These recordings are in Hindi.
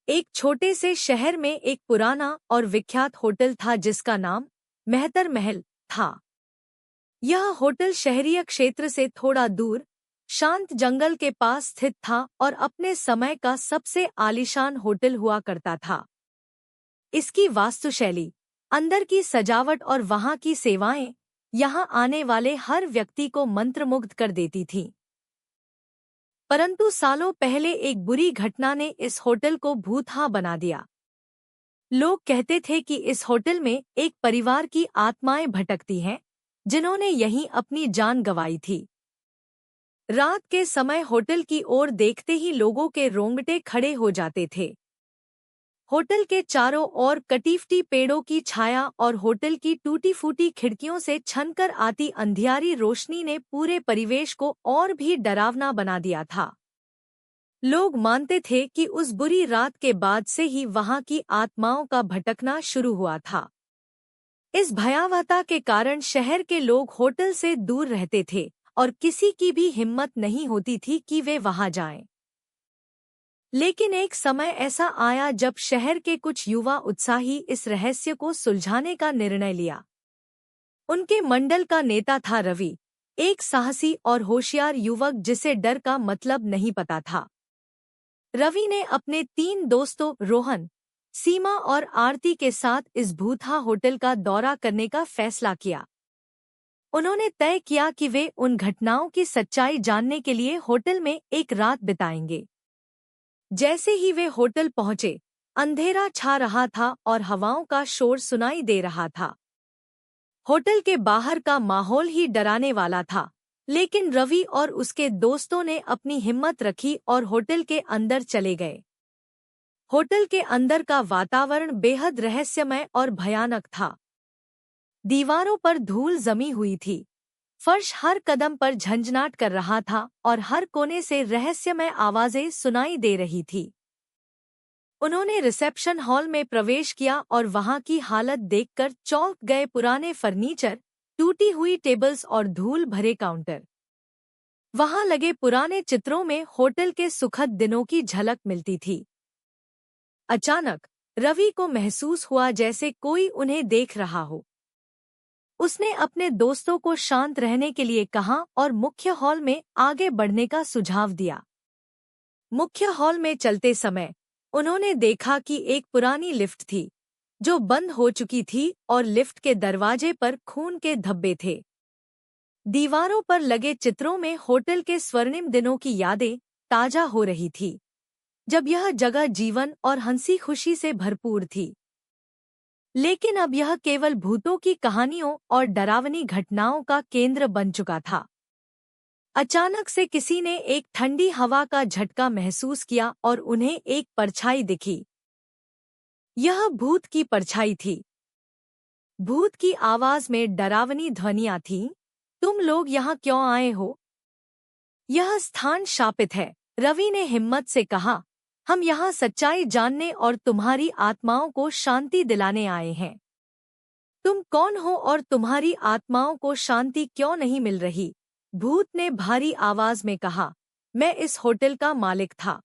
एक छोटे से शहर में एक पुराना और विख्यात होटल था जिसका नाम मेहतर महल था। यह होटल शहरीय क्षेत्र से थोड़ा दूर शांत जंगल के पास स्थित था और अपने समय का सबसे आलीशान होटल हुआ करता था। इसकी वास्तुशैली, अंदर की सजावट और वहां की सेवाएं यहां आने वाले हर व्यक्ति को मंत्रमुग्ध कर देती थीं। परंतु सालों पहले एक बुरी घटना ने इस होटल को भूतहा बना दिया। लोग कहते थे कि इस होटल में एक परिवार की आत्माएं भटकती हैं, जिन्होंने यहीं अपनी जान गंवाई थी। रात के समय होटल की ओर देखते ही लोगों के रोंगटे खड़े हो जाते थे। होटल के चारों ओर कटीफटी पेड़ों की छाया और होटल की टूटी-फूटी खिड़कियों से छनकर आती अंधियारी रोशनी ने पूरे परिवेश को और भी डरावना बना दिया था। लोग मानते थे कि उस बुरी रात के बाद से ही वहां की आत्माओं का भटकना शुरू हुआ था। इस भयावहता के कारण शहर के लोग होटल से दूर रहते थे और किसी की भी हिम्मत नहीं होती थी कि वे वहां जाएं। लेकिन एक समय ऐसा आया जब शहर के कुछ युवा उत्साही इस रहस्य को सुलझाने का निर्णय लिया। उनके मंडल का नेता था रवि, एक साहसी और होशियार युवक जिसे डर का मतलब नहीं पता था। रवि ने अपने 3 दोस्तों रोहन, सीमा और आरती के साथ इस भूतहा होटल का दौरा करने का फैसला किया। उन्होंने तय किया कि वे उन घटनाओं की सच्चाई जानने के लिए होटल में एक रात बिताएंगे। जैसे ही वे होटल पहुंचे, अंधेरा छा रहा था और हवाओं का शोर सुनाई दे रहा था। होटल के बाहर का माहौल ही डराने वाला था, लेकिन रवि और उसके दोस्तों ने अपनी हिम्मत रखी और होटल के अंदर चले गए। होटल के अंदर का वातावरण बेहद रहस्यमय और भयानक था। दीवारों पर धूल जमी हुई थी, फर्श हर कदम पर झंझनाट कर रहा था और हर कोने से रहस्यमय आवाजें सुनाई दे रही थी। उन्होंने रिसेप्शन हॉल में प्रवेश किया और वहां की हालत देखकर चौंक गए। पुराने फर्नीचर, टूटी हुई टेबल्स और धूल भरे काउंटर। वहां लगे पुराने चित्रों में होटल के सुखद दिनों की झलक मिलती थी। अचानक रवि को महसूस हुआ जैसे कोई उन्हें देख रहा हो। उसने अपने दोस्तों को शांत रहने के लिए कहा और मुख्य हॉल में आगे बढ़ने का सुझाव दिया। मुख्य हॉल में चलते समय उन्होंने देखा कि एक पुरानी लिफ्ट थी, जो बंद हो चुकी थी और लिफ्ट के दरवाजे पर खून के धब्बे थे। दीवारों पर लगे चित्रों में होटल के स्वर्णिम दिनों की यादें ताजा हो रही थी, जब यह जगह जीवन और हंसी खुशी से भरपूर थी। लेकिन अब यह केवल भूतों की कहानियों और डरावनी घटनाओं का केंद्र बन चुका था। अचानक से किसी ने एक ठंडी हवा का झटका महसूस किया और उन्हें एक परछाई दिखी। यह भूत की परछाई थी। भूत की आवाज में डरावनी ध्वनियां थीं, तुम लोग यहाँ क्यों आए हो? यह स्थान शापित है, रवि ने हिम्मत से कहा। हम यहाँ सच्चाई जानने और तुम्हारी आत्माओं को शांति दिलाने आए हैं। तुम कौन हो और तुम्हारी आत्माओं को शांति क्यों नहीं मिल रही? भूत ने भारी आवाज में कहा। मैं इस होटल का मालिक था।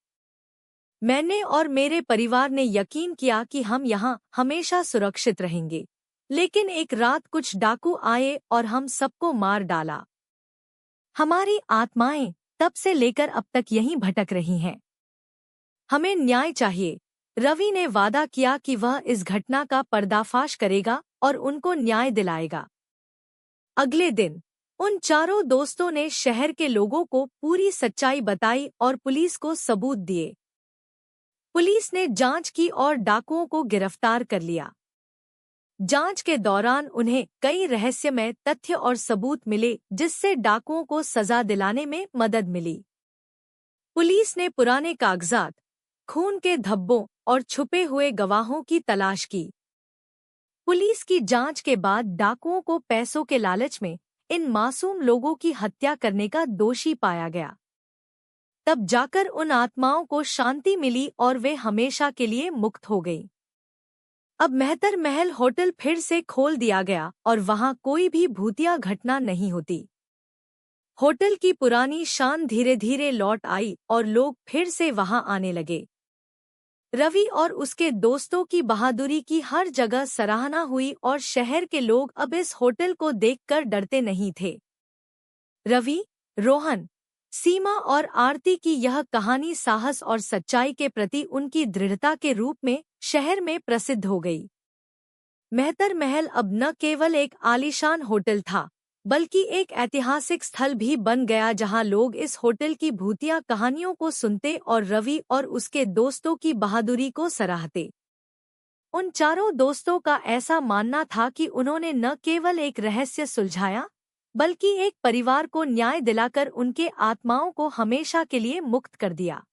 मैंने और मेरे परिवार ने यकीन किया कि हम यहाँ हमेशा सुरक्षित रहेंगे, लेकिन एक रात कुछ डाकू आए और हम सबको मार डाला। हमारी आत्माएं तब से लेकर अब तक यहीं भटक रही हैं। हमें न्याय चाहिए। रवि ने वादा किया कि वह इस घटना का पर्दाफाश करेगा और उनको न्याय दिलाएगा। अगले दिन उन चारों दोस्तों ने शहर के लोगों को पूरी सच्चाई बताई और पुलिस को सबूत दिए। पुलिस ने जांच की और डाकुओं को गिरफ्तार कर लिया। जांच के दौरान उन्हें कई रहस्यमय तथ्य और सबूत मिले, जिससे डाकुओं को सजा दिलाने में मदद मिली। पुलिस ने पुराने कागजात, खून के धब्बों और छुपे हुए गवाहों की तलाश की। पुलिस की जांच के बाद डाकुओं को पैसों के लालच में इन मासूम लोगों की हत्या करने का दोषी पाया गया। तब जाकर उन आत्माओं को शांति मिली और वे हमेशा के लिए मुक्त हो गईं। अब मेहतर महल होटल फिर से खोल दिया गया और वहां कोई भी भूतिया घटना नहीं होती। होटल की पुरानी शान धीरे धीरे लौट आई और लोग फिर से वहां आने लगे। रवि और उसके दोस्तों की बहादुरी की हर जगह सराहना हुई और शहर के लोग अब इस होटल को देखकर डरते नहीं थे। रवि, रोहन, सीमा और आरती की यह कहानी साहस और सच्चाई के प्रति उनकी दृढ़ता के रूप में शहर में प्रसिद्ध हो गई। मेहतर महल अब न केवल एक आलीशान होटल था, बल्कि एक ऐतिहासिक स्थल भी बन गया जहां लोग इस होटल की भूतिया कहानियों को सुनते और रवि और उसके दोस्तों की बहादुरी को सराहते। उन चारों दोस्तों का ऐसा मानना था कि उन्होंने न केवल एक रहस्य सुलझाया, बल्कि एक परिवार को न्याय दिलाकर उनके आत्माओं को हमेशा के लिए मुक्त कर दिया।